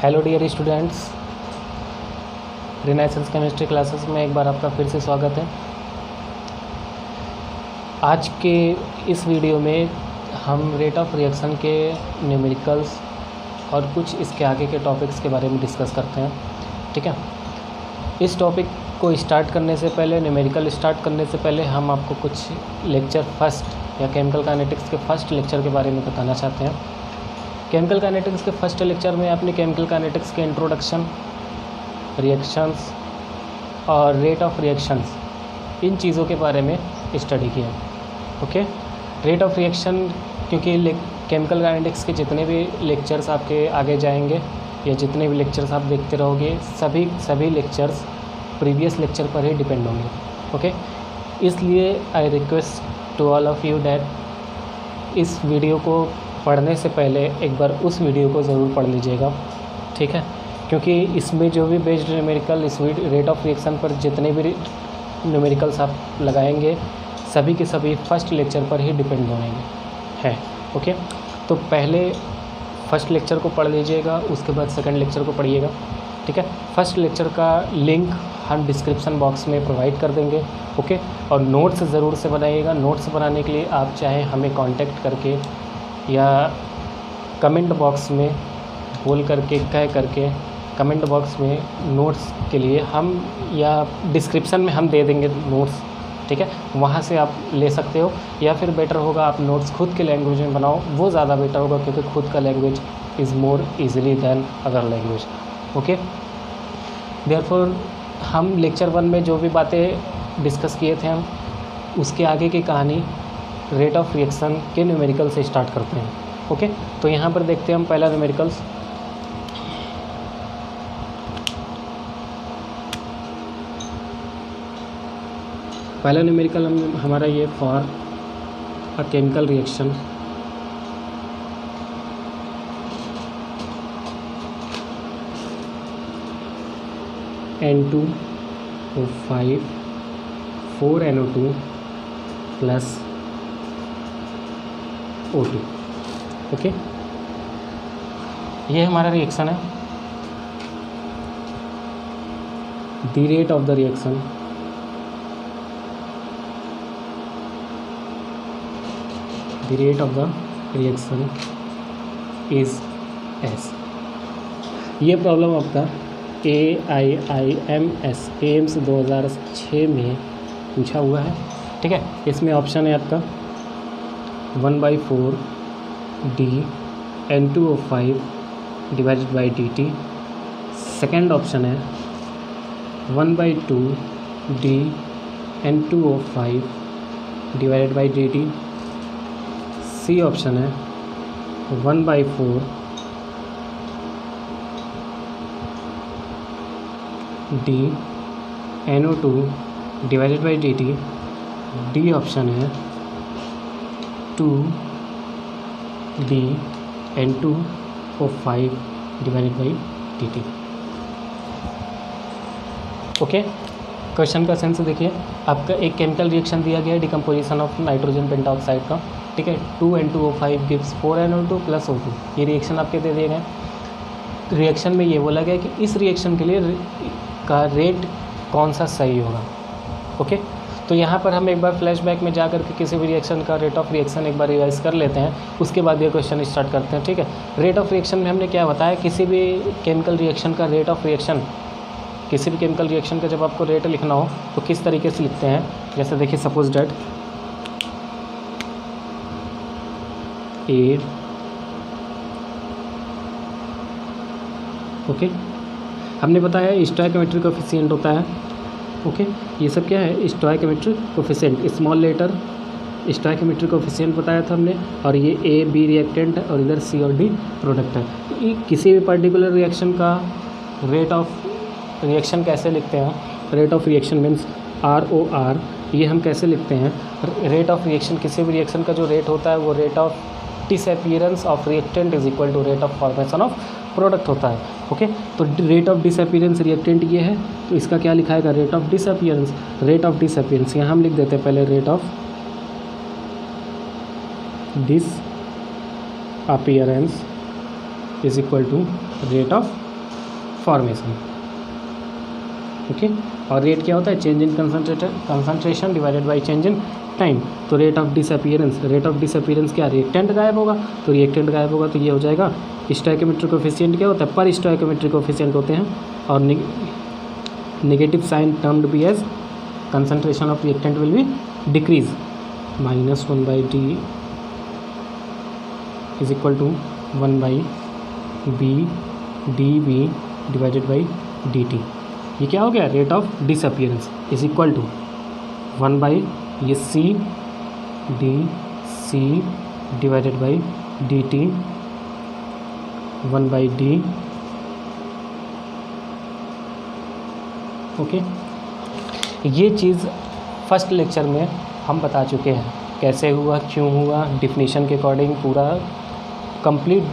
Hello dear students, Renaissance chemistry classes में एक बार आपका फिर से स्वागत है। आज के इस वीडियो में हम रेट ऑफ रिएक्शन के न्यूमेरिकल्स और कुछ इसके आगे के टॉपिक्स के बारे में डिस्कस करते हैं। ठीक है, इस टॉपिक को स्टार्ट करने से पहले, न्यूमेरिकल स्टार्ट करने से पहले हम आपको कुछ लेक्चर फर्स्ट या केमिकल काइनेटिक्स के फर्स्ट लेक्चर के बारे में बताना चाहते हैं। केमिकल काइनेटिक्स के फर्स्ट लेक्चर में आपने केमिकल काइनेटिक्स के इंट्रोडक्शन, रिएक्शंस और रेट ऑफ रिएक्शंस, इन चीज़ों के बारे में स्टडी किया। ओके, रेट ऑफ रिएक्शन, क्योंकि केमिकल काइनेटिक्स के जितने भी लेक्चर्स आपके आगे जाएंगे या जितने भी लेक्चर्स आप देखते रहोगे, सभी लेक्चर्स प्रीवियस लेक्चर पर ही डिपेंड होंगे। ओके, इसलिए I request to all of you that इस वीडियो को पढ़ने से पहले एक बार उस वीडियो को ज़रूर पढ़ लीजिएगा। ठीक है, क्योंकि इसमें जो भी बेस्ड न्यूमेरिकल, इस रेट ऑफ रिएक्शन पर जितने भी न्यूमेरिकल्स आप लगाएंगे, सभी के सभी फर्स्ट लेक्चर पर ही डिपेंड होंगे हैं। ओके, तो पहले फर्स्ट लेक्चर को पढ़ लीजिएगा, उसके बाद सेकंड लेक्चर को पढ़िएगा। ठीक है, फर्स्ट लेक्चर का लिंक हम डिस्क्रिप्शन बॉक्स में प्रोवाइड कर देंगे। ओके, और नोट्स ज़रूर से बनाइएगा। नोट्स बनाने के लिए आप चाहे हमें कांटेक्ट करके या कमेंट बॉक्स में बोल करके, कह करके कमेंट बॉक्स में नोट्स के लिए हम, या डिस्क्रिप्शन में हम दे देंगे नोट्स। ठीक है, वहाँ से आप ले सकते हो, या फिर बेटर होगा आप नोट्स खुद के लैंग्वेज में बनाओ, वो ज़्यादा बेटर होगा, क्योंकि खुद का language is more easily than other language. Okay, therefore हम लेक्चर 1 में जो भी बातें डिस्कस किए थे, हम उसके आगे की कहानी रेट ऑफ रिएक्शन के न्यूमेरिकल से स्टार्ट करते हैं। ओके, तो यहाँ पर देखते हैं हम पहला न्यूमेरिकल्स। पहला न्यूमेरिकल हमारा ये for a chemical reaction N2O5 4NO2 plus O2। Okay, ये हमारा रिएक्शन है। The rate of the reaction is S। ये प्रॉब्लम आपका AIIMS एम्स 2006 में पूछा हुआ है। ठीक है, इसमें ऑप्शन है आपका 1/4 D N2O5 divided by dt। Second option है 1/2 D N2O5 divided by dt। C option है 1/4 D NO2 divided by dt। D option है 2 D N2O5 divided by dt। Okay, question का सेंस देखिए। आपका एक केमिकल रिएक्शन दिया गया है, डिकम्पोजिशन ऑफ नाइट्रोजन पेंटॉक्साइड का। ठीक है, 2N2O5 gives 4NO2 plus O2। ये रिएक्शन आपके दे दिए गए। रिएक्शन में ये बोला गया कि इस रिएक्शन के लिए का रेट कौन सा सही होगा। ओके, तो यहाँ पर हम एक बार फ्लैशबैक में जा कर के किसी भी रिएक्शन का रेट ऑफ रिएक्शन एक बार रिवाइज कर लेते हैं, उसके बाद ये क्वेश्चन स्टार्ट करते हैं। ठीक है, रेट ऑफ रिएक्शन में हमने क्या बताया, किसी भी केमिकल रिएक्शन का रेट ऑफ रिएक्शन, किसी भी केमिकल रिएक्शन का जब आपको रेट लिखना हो तो किस तरीके से लिखते हैं। जैसे देखिए, सपोज डैट ए, ओके, हमने बताया स्टोइकोमेट्रिक कोएफिशिएंट होता है। ओके, ये सब क्या है, stoichiometric coefficient, small letter stoichiometric coefficient बताया था हमने। और ये ए बी रिएक्टेंट है और इधर सी और डी प्रोडक्ट है। तो किसी भी पर्टिकुलर रिएक्शन का रेट ऑफ रिएक्शन कैसे लिखते हैं, rate of reaction means ROR, ये हम कैसे लिखते हैं। रेट ऑफ रिएक्शन, किसी भी रिएक्शन का जो रेट होता है वो rate of disappearance of reactant is equal to rate of formation of product होता है। ओके, तो रेट ऑफ डिसअपीयरेंस रिएक्टेंट ये है, तो इसका क्या लिखा है, rate of disappearance. Rate of disappearance यहाँ हम लिख देते हैं पहले, rate of disappearance is equal to rate of formation, okay. और रेट क्या होता है, change in concentration divided by change in time. तो rate of disappearance, rate of disappearance क्या, रिएक्टेंट गायब होगा, तो रिएक्टेंट गायब होगा तो ये हो जाएगा स्टोइकोमेट्रिक कोएफिशिएंट क्या होता है, पर स्टोइकोमेट्रिक कोएफिशिएंट होते हैं। और negative sign termed be as concentration of reactant will be decrease, -1/d is equal to 1/b dv divided by dt। ये क्या हो गया, rate of disappearance is equal to 1 ये c dc divided by dt 1/d, okay. ये चीज़ first lecture में हम बता चुके हैं, कैसे हुआ, क्यों हुआ, डिफिनीशन के अकॉर्डिंग पूरा कंप्लीट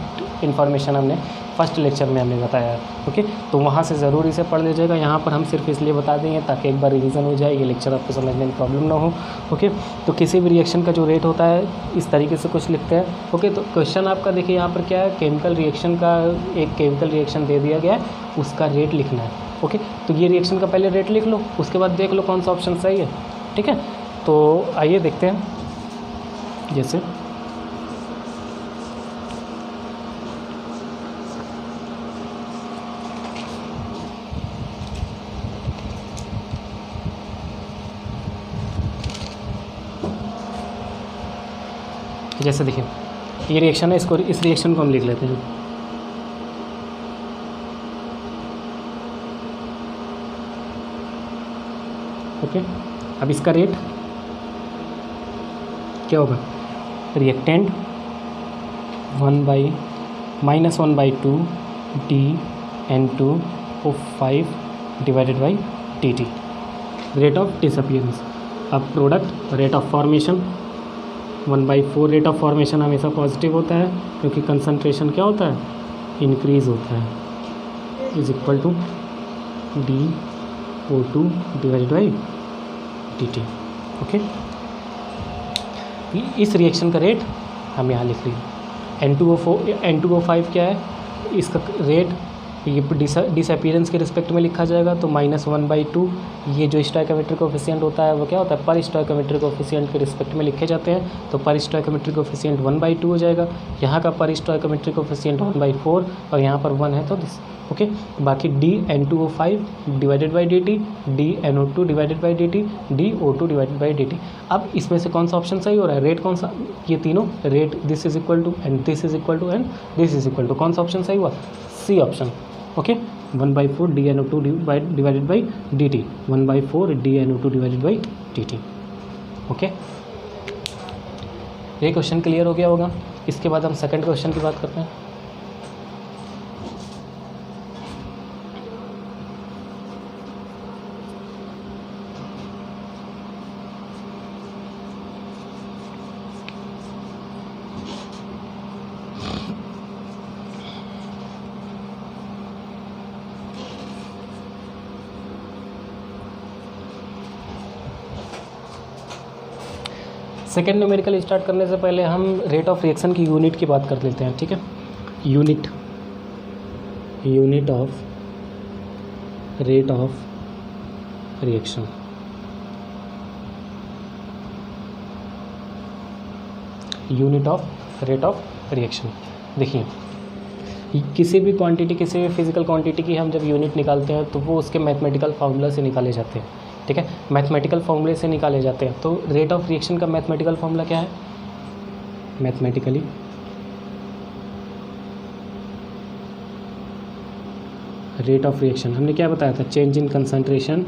इन्फॉर्मेशन हमने फर्स्ट लेक्चर में हमने बताया है, ओके। तो वहाँ से ज़रूर इसे पढ़ लीजिएगा। यहाँ पर हम सिर्फ इसलिए बता देंगे ताकि एक बार रिवीजन हो जाए, ये लेक्चर आपको समझने में प्रॉब्लम ना हो, ओके। तो किसी भी रिएक्शन का जो रेट होता है इस तरीके से कुछ लिखते हैं, ओके। तो क्वेश्चन आपका देखिए यहाँ पर क्या है, केमिकल रिएक्शन का, एक केमिकल रिएक्शन दे दिया गया है, उसका रेट लिखना है, ओके। तो ये रिएक्शन का पहले रेट लिख लो, उसके बाद देख लो कौन सा ऑप्शन सही है, ठीक है। तो आइए देखते हैं, जैसे देखिए ये रिएक्शन है, इसको, इस रिएक्शन को हम लिख लेते हैं, ओके। अब इसका रेट क्या होगा, reactant -1/2 DN2O5 divided by dt, rate of disappearance. अब product, rate of formation 1/4, rate of formation हमेशा पॉजिटिव होता है क्योंकि कंसंट्रेशन क्या होता है, इंक्रीज़ होता है, is equal to DO2 divided by dt, okay. इस रिएक्शन का रेट हम यहाँ लिख लिए, N2O5 क्या है, इसका रेट ये डिसअपीयरेंस के रिस्पेक्ट में लिखा जाएगा, तो -1/2, ये जो स्टोइकोमेट्रिक कोएफिशिएंट होता है वो क्या होता है, पर स्टोइकोमेट्रिक कोएफिशिएंट के रिस्पेक्ट में लिखे जाते हैं, तो पर स्टोइकोमेट्रिक कोएफिशिएंट 1/2 हो जाएगा। यहाँ का पर स्टोइकोमेट्रिक कोएफिशिएंट 1/4 और यहाँ पर 1 है तो दिस, ओके। बाकी DN2O5 divided by dt, DNO2 divided by dt, DO2 divided by dt। अब इसमें से कौन सा ऑप्शन सही हो रहा है, रेट कौन सा, ये तीनों rate, this is equal to and this is equal to and this is equal to, कौन सा ऑप्शन सही हुआ, C option, okay. 1/4 DNO2 divided by dt, 1/4 DNO2 divided by dt, okay. ये क्वेश्चन क्लियर हो गया होगा। इसके बाद हम सेकंड क्वेश्चन की बात करते हैं। सेकेंड न्यूमेरिकल स्टार्ट करने से पहले हम रेट ऑफ रिएक्शन की यूनिट की बात कर लेते हैं, ठीक है। Unit of rate of reaction, unit of rate of reaction. देखिए किसी भी क्वांटिटी, किसी भी फिजिकल क्वांटिटी की हम जब यूनिट निकालते हैं तो वो उसके मैथमेटिकल फार्मूला से निकाले जाते हैं, ठीक है। मैथमेटिकल फार्मूले से निकाले जाते हैं, तो रेट ऑफ रिएक्शन का मैथमेटिकल फार्मूला क्या है, मैथमेटिकली रेट ऑफ रिएक्शन हमने क्या बताया था, change in concentration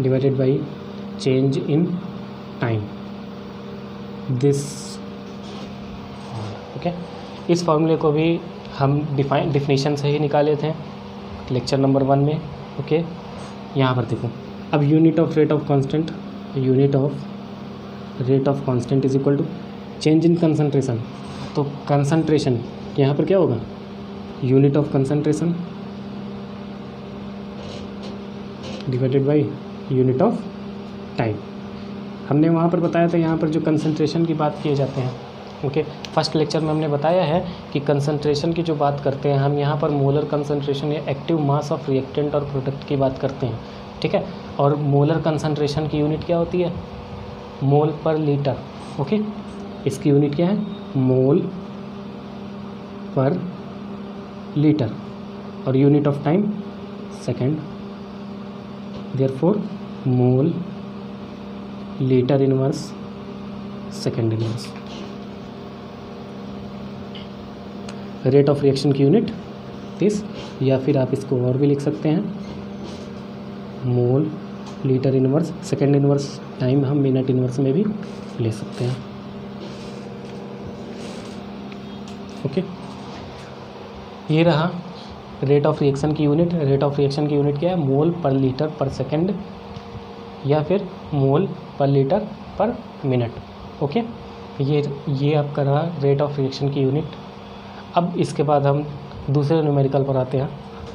divided by change in time, this, okay. इस फार्मूले को भी हम डिफिनीशन से ही निकाले थे लेक्चर नंबर 1 में, ओके। यहाँ पर देखो, अब unit of rate of constant, unit of rate of constant is equal to change in concentration, तो कंसंट्रेशन यहाँ पर क्या होगा, unit of concentration divided by unit of time. हमने वहाँ पर बताया था, यहाँ पर जो कंसंट्रेशन की बात किए जाते हैं, ओके, फर्स्ट लेक्चर में हमने बताया है कि कंसंट्रेशन की जो बात करते हैं हम यहाँ पर मोलर कंसंट्रेशन या एक्टिव मास ऑफ रिएक्टेंट और प्रोडक्ट की बात करते हैं, ठीक है। और मोलर कंसंट्रेशन की यूनिट क्या होती है? मोल पर लीटर, ओके। इसकी यूनिट क्या है? मोल पर लीटर, और unit of time second, therefore mole litre inverse second inverse. Rate of reaction की यूनिट दिस, या फिर आप इसको और भी लिख सकते हैं, मोल litre inverse second inverse, time हम मिनट इनवर्स में भी ले सकते हैं, ओके। ये रहा रेट ऑफ रिएक्शन की यूनिट। रेट ऑफ रिएक्शन की यूनिट क्या है? मोल पर लीटर पर सेकेंड या फिर मोल पर लीटर पर मिनट, ओके। ये आपका रहा रेट ऑफ रिएक्शन की यूनिट। अब इसके बाद हम दूसरे न्यूमेरिकल पर आते हैं।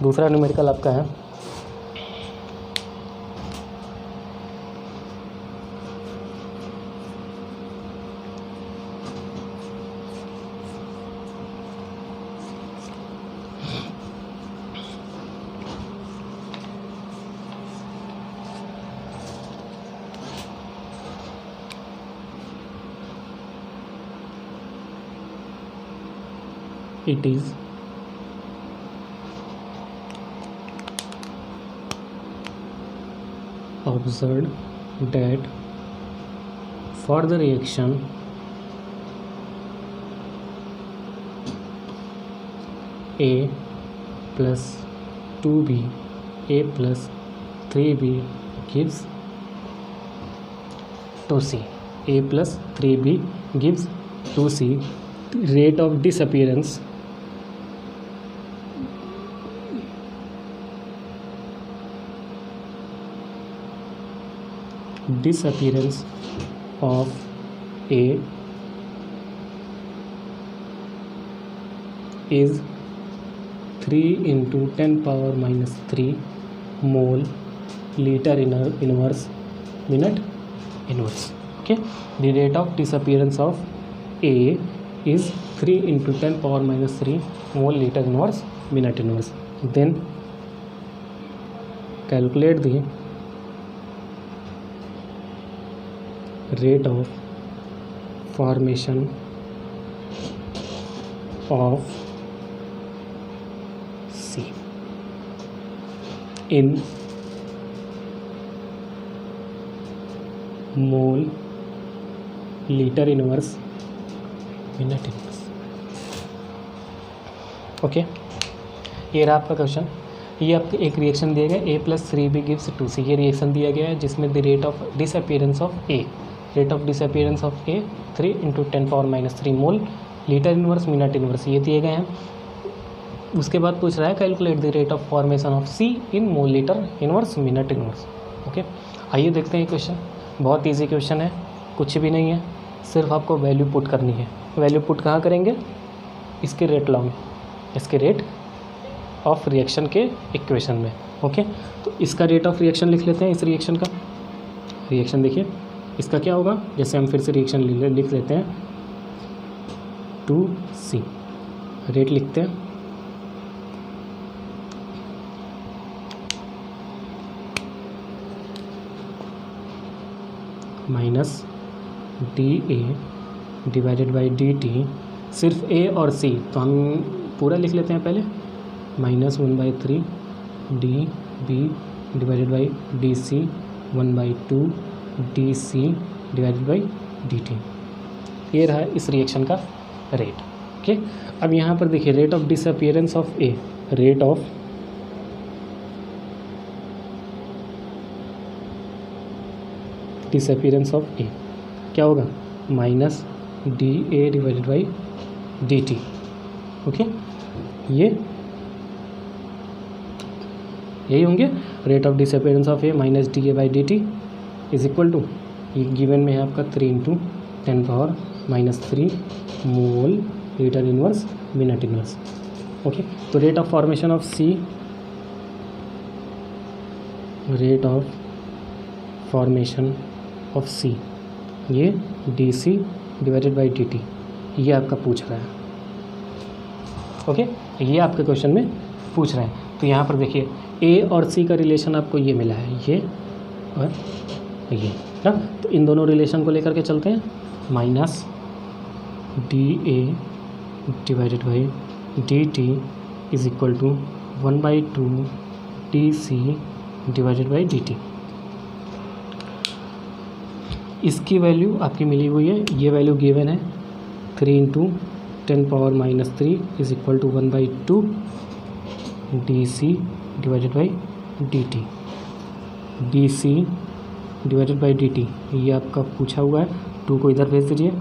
दूसरा न्यूमेरिकल आपका है it is observed that for the reaction A plus 2B A plus 3B gives 2C, A plus 3B gives 2C, rate of disappearance of A is 3 into 10 power minus 3 mole liter inverse minute inverse, okay. The rate of disappearance of A is 3 into 10 power minus 3 mole liter inverse minute inverse. Then calculate the rate of formation of C in mole liter inverse minute inverse, okay. ये रहा आपका question. ये आपको एक reaction दिया गया A plus 3B gives 2C, ये reaction दिया गया है जिसमें the rate of disappearance of A, rate of disappearance of A 3 into 10 power minus 3 mole litre inverse minute inverse, ये दिए गए हैं। उसके बाद पूछ रहा है calculate the rate of formation of C in mole litre inverse minute inverse, okay. आइए देखते हैं क्वेश्चन। बहुत ईजी क्वेश्चन है, कुछ भी नहीं है, सिर्फ आपको वैल्यू पुट करनी है। वैल्यू पुट कहाँ करेंगे? इसके रेट लॉ में, इसके रेट ऑफ रिएक्शन के इक्वेशन में, ओके। तो इसका रेट ऑफ रिएक्शन लिख लेते हैं। इस रिएक्शन का रिएक्शन देखिए, इसका क्या होगा? जैसे हम फिर से रिएक्शन लिख लेते हैं 2C, रेट लिखते हैं minus DA divided by DT, सिर्फ A और C तो हम पूरा लिख लेते हैं पहले, -1/3 DB divided by DC 1/2 DC divided by DT। ये रहा इस रिएक्शन का रेट, ओके। अब यहाँ पर देखिए rate of disappearance of A, rate of disappearance of A क्या होगा? -DA divided by DT, okay. ये यही होंगे rate of disappearance of A minus DA by DT is equal to, ये गिवन में है आपका 3 into 10 power minus 3 mole litre inverse minute inverse, okay. तो rate of formation of C, rate of formation of C ये DC divided by DT, ये आपका पूछ रहा है। ओके, ये आपके क्वेश्चन में पूछ रहे हैं। तो यहाँ पर देखिए ए और सी का रिलेशन आपको ये मिला है, ये और ये ना। तो इन दोनों रिलेशन को लेकर के चलते हैं। Minus D A divided by D T is equal to 1/2 D C divided by D T. इसकी वैल्यू आपकी मिली हुई है, ये वैल्यू गिवन है 3 × 10⁻³ is equal to 1/2 D C divided by D T. D C divided by D T ये आपका पूछा हुआ है, 2 को इधर भेज दीजिए।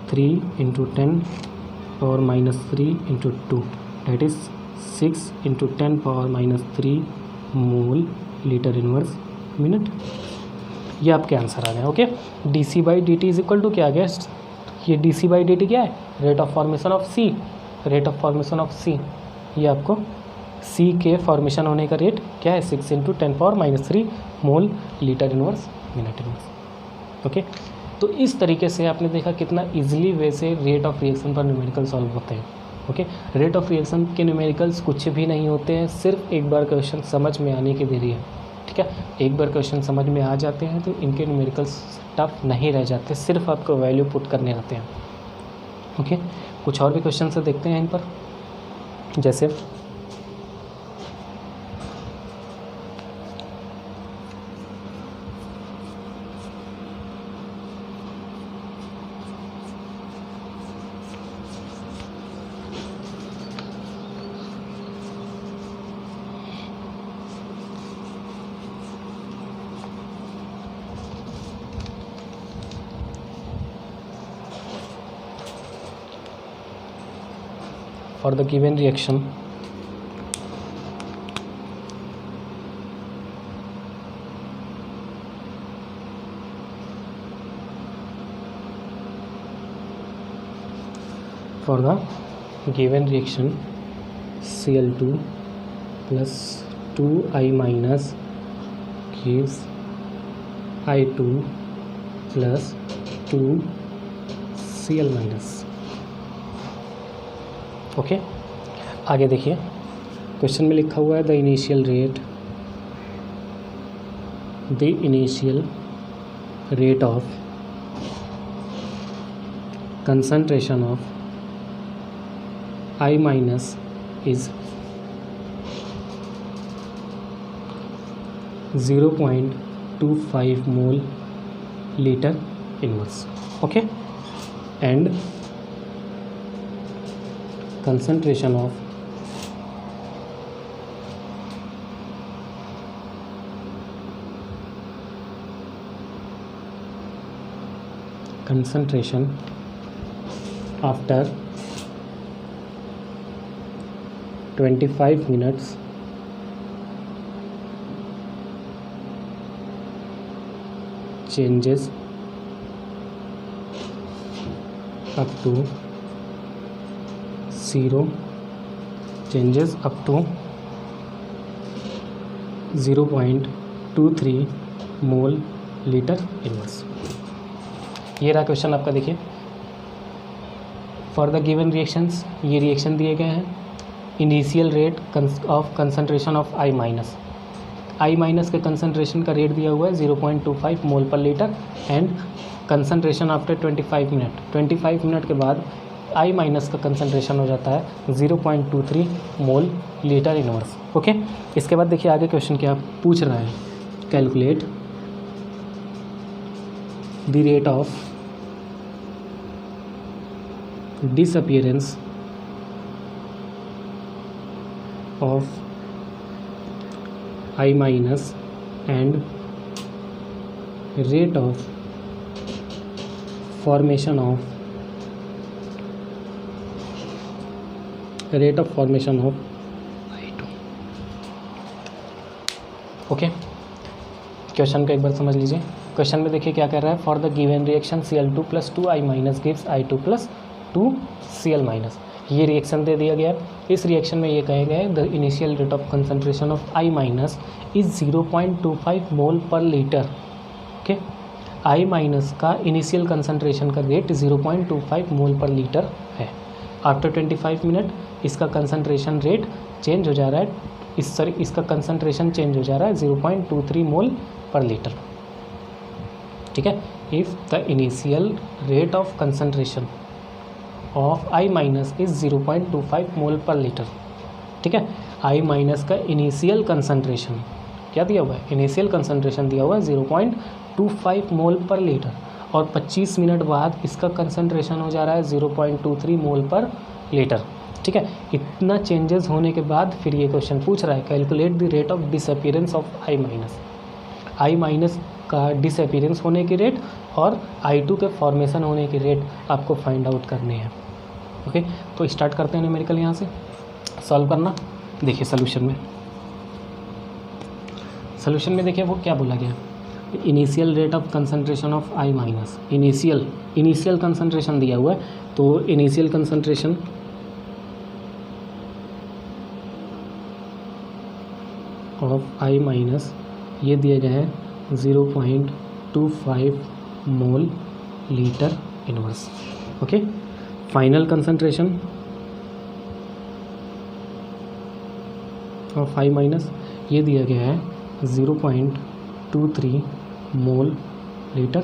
3 × 10⁻³ × 2 that is 6 × 10⁻³ mole litre inverse minute. ये आपके आंसर आ गए। Okay, D C by D T is equal to क्या आ गया, ये D C by D T क्या है, rate of formation of C. Rate of formation of C, ये आपको सी के फॉर्मेशन होने का रेट क्या है, 6 × 10⁻³ mole litre inverse minute inverse. Okay, तो इस तरीके से आपने देखा कितना इजीली वे से रेट ऑफ रिएक्शन पर न्यूमेरिकल सॉल्व होते हैं। ओके, रेट ऑफ रिएक्शन के न्यूमेरिकल्स कुछ भी नहीं होते हैं, सिर्फ एक बार क्वेश्चन समझ में आने की देरी है। ठीक है, एक बार क्वेश्चन समझ में आ जाते हैं तो इनके न्यूमेरिकल्स टफ नहीं रह जाते, सिर्फ आपको वैल्यू पुट करने रहते हैं। ओके, कुछ और भी क्वेश्चन से देखते हैं इन पर। जैसे for the given reaction Cl2 plus 2I minus gives I2 plus 2Cl minus। Okay, आगे देखिए क्वेश्चन में लिखा हुआ है the initial rate of concentration of I minus is 0.25 mole liter inverse. Okay, and concentration of after 25 minutes changes up to 0.23 mole litre inverse. ये रहा question आपका। देखिए फॉर द गिवन रिएक्शंस, ये रिएक्शन दिए गए हैं। Initial rate of concentration of I minus के concentration का रेट दिया हुआ है 0.25 मोल पर litre and concentration after 25 minute के बाद I माइनस का कंसंट्रेशन हो जाता है 0.23 मोल लीटर इनवर्स। ओके, इसके बाद देखिए आगे क्वेश्चन क्या पूछ रहा है, calculate the rate of disappearance of I minus and rate of formation of I2। Okay, question को एक बार समझ लीजिए। क्वेश्चन में देखिए क्या कर रहा है, for the given reaction Cl2 plus 2I minus gives I2 plus 2Cl minus। ये रिएक्शन दे दिया गया है। इस रिएक्शन में ये कहे गए the initial rate of concentration of I minus is 0.25 मोल पर लीटर। ओके, आई माइनस का इनिशियल कंसंट्रेशन का रेट 0.25 मोल पर लीटर है। आफ्टर 25 मिनट इसका कंसंट्रेशन रेट चेंज हो जा रहा है, इसका कंसंट्रेशन चेंज हो जा रहा है 0.23 मोल पर लीटर। ठीक है, if the initial rate of concentration of I minus is 0.25 मोल पर लीटर। ठीक है, आई माइनस का इनिशियल कंसंट्रेशन क्या दिया हुआ है, इनिशियल कंसंट्रेशन दिया हुआ है 0.25 मोल पर लीटर, और 25 मिनट बाद इसका कंसंट्रेशन हो जा रहा है 0.23 मोल पर लीटर। ठीक है, इतना चेंजेस होने के बाद फिर ये क्वेश्चन पूछ रहा है calculate the rate of disappearance of I minus. I minus का डिसअपीयरेंस होने की रेट और I2 के फॉर्मेशन होने की रेट आपको फाइंड आउट करने हैं। ओके, तो स्टार्ट करते हैं न्यूमेरिकल यहाँ से सॉल्व करना। देखिए सोल्यूशन में देखिए वो क्या बोला गया, initial rate of concentration of I minus, initial concentration दिया हुआ है, तो initial concentration of I minus ये दिया गया है 0.25 मोल litre inverse. Okay, final concentration of I minus ये दिया गया है 0.23 मोल लीटर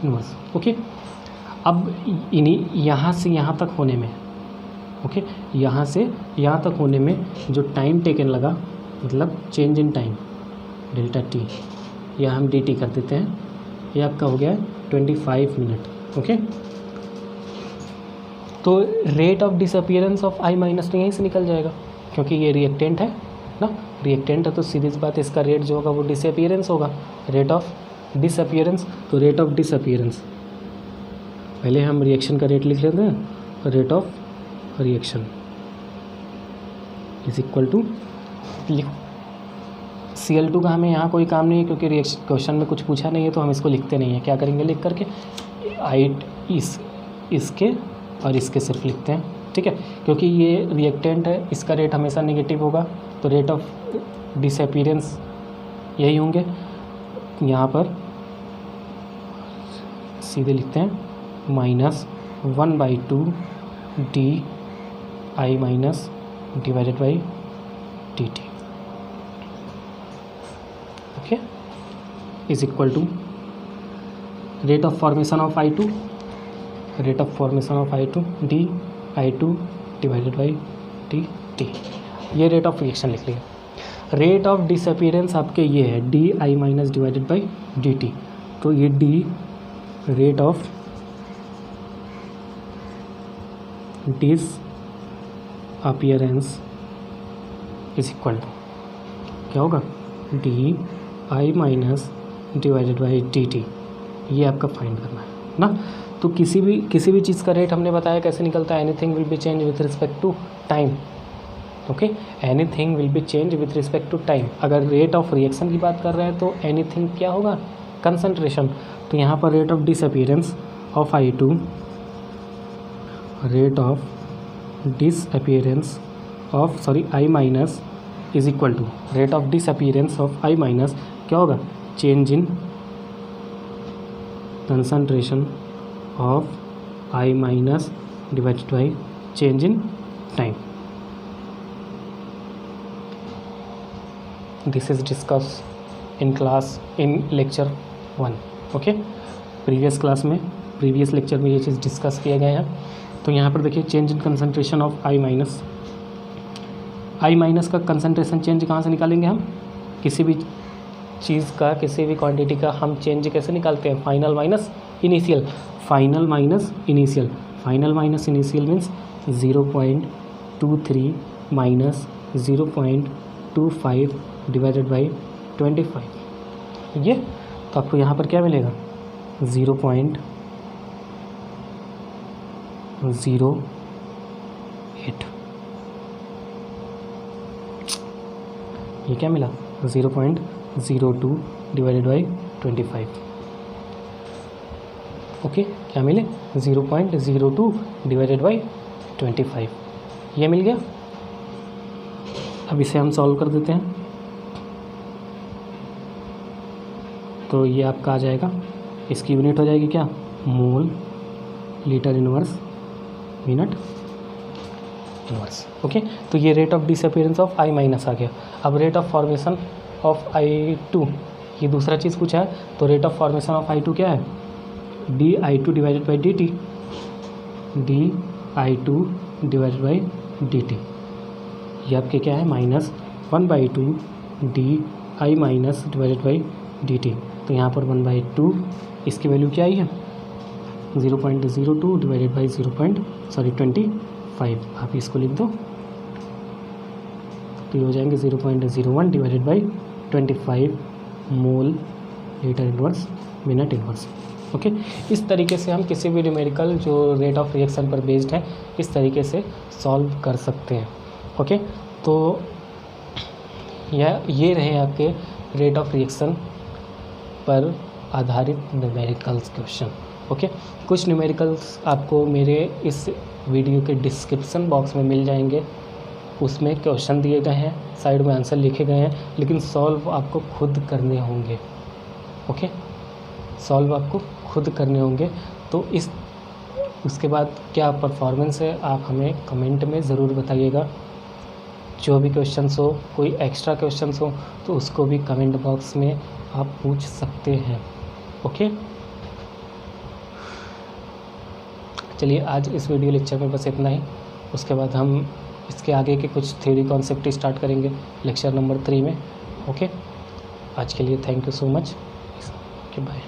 इनवर्स। ओके, अब यहाँ से यहाँ तक होने में, ओके, यहाँ से यहाँ तक होने में जो टाइम टेकन लगा, मतलब change in time delta T, या हम dt कर देते हैं, ये आपका हो गया 25 मिनट। ओके, तो rate of disappearance of I minus तो यहीं से निकल जाएगा, क्योंकि ये रिएक्टेंट है ना, रिएक्टेंट है तो सीधी सी बात इसका रेट जो होगा वो डिसअपीयरेंस होगा, रेट ऑफ डिसअपीयरेंस। तो रेट ऑफ डिसअपीयरेंस, पहले हम रिएक्शन का रेट लिख लेते हैं, rate of reaction is equal to, Cl2 का हमें यहाँ कोई काम नहीं है क्योंकि रिएक्शन क्वेश्चन में कुछ पूछा नहीं है, तो हम इसको लिखते नहीं हैं। क्या करेंगे लिख करके इसके और इसके सिर्फ लिखते हैं। ठीक है, क्योंकि ये रिएक्टेंट है, इसका रेट हमेशा नेगेटिव होगा, तो रेट ऑफ डिसअपीयरेंस यही होंगे। यहाँ पर सीधे लिखते हैं -1/2 D I minus divided by D T. Okay, is equal to rate of formation of I2, rate of formation of I2 D I2 divided by D T. ये रेट ऑफ रिएक्शन लिख लिया। रेट ऑफ डिसअपीयरेंस आपके ये है D I minus divided by D T, तो ये D rate of disappearance is equal to क्या होगा, D I minus divided by D T. ये आपका फाइंड करना है ना। तो किसी भी चीज़ का रेट हमने बताया कैसे निकलता है, anything will be change with respect to time. Okay, anything will be change with respect to time. अगर रेट ऑफ रिएक्शन की बात कर रहे हैं तो एनीथिंग क्या होगा, कंसंट्रेशन। तो यहाँ पर rate of disappearance of I2, rate of disappearance of I minus is equal to rate of disappearance of I minus क्या होगा, change in concentration of I minus divided by change in time. This is discuss in class in lecture 1। Okay, previous lecture में ये चीज़ discuss किए गए हैं। तो यहाँ पर देखिए change in concentration of I minus का कंसंट्रेशन चेंज कहाँ से निकालेंगे हम, किसी भी चीज़ का, किसी भी क्वांटिटी का हम चेंज कैसे निकालते हैं, final minus initial. Final minus initial means 0.23 minus 0.25 divided by 25। ये तो आपको यहाँ पर क्या मिलेगा, 0.08। ये क्या मिला, 0.02 डिवाइडेड बाई 25। ओके, क्या मिले, 0.02 डिवाइडेड बाई 25। ये मिल गया। अब इसे हम सॉल्व कर देते हैं। तो ये आपका आ जाएगा इसकी यूनिट हो जाएगी क्या, mole litre inverse minute inverse. Okay, तो ये rate of disappearance of I minus आ गया। अब rate of formation of I2, ये दूसरा चीज़ पूछा है, तो rate of formation of I2 क्या है, dI2 divided by dt, dI2 divided by dt, ये आपके क्या है -1/2 di minus divided by dt। तो यहाँ पर 1/2 इसकी वैल्यू क्या आई है 0.02 डिवाइडेड बाई 25, आप इसको लिख दो, तो ये हो जाएंगे 0.01 divided by 25 mole litre inverse minute inverse. Okay, इस तरीके से हम किसी भी न्यूमेरिकल जो रेट ऑफ रिएक्शन पर बेस्ड है इस तरीके से सॉल्व कर सकते हैं। ओके, तो ये रहे आपके रेट ऑफ रिएक्शन पर आधारित न्यूमेरिकल्स क्वेश्चन। ओके, कुछ न्यूमेरिकल्स आपको मेरे इस वीडियो के डिस्क्रिप्शन बॉक्स में मिल जाएंगे, उसमें क्वेश्चन दिए गए हैं, साइड में आंसर लिखे गए हैं, लेकिन सॉल्व आपको खुद करने होंगे। ओके, सॉल्व आपको खुद करने होंगे। तो उसके बाद क्या परफॉर्मेंस है आप हमें कमेंट में ज़रूर बताइएगा। जो भी क्वेश्चंस हो, कोई एक्स्ट्रा क्वेश्चंस हो तो उसको भी कमेंट बॉक्स में आप पूछ सकते हैं। ओके, चलिए आज इस वीडियो लेक्चर में बस इतना ही। उसके बाद हम इसके आगे के कुछ थ्योरी कॉन्सेप्ट स्टार्ट करेंगे लेक्चर नंबर 3 में। ओके, आज के लिए thank you so much. Okay, bye.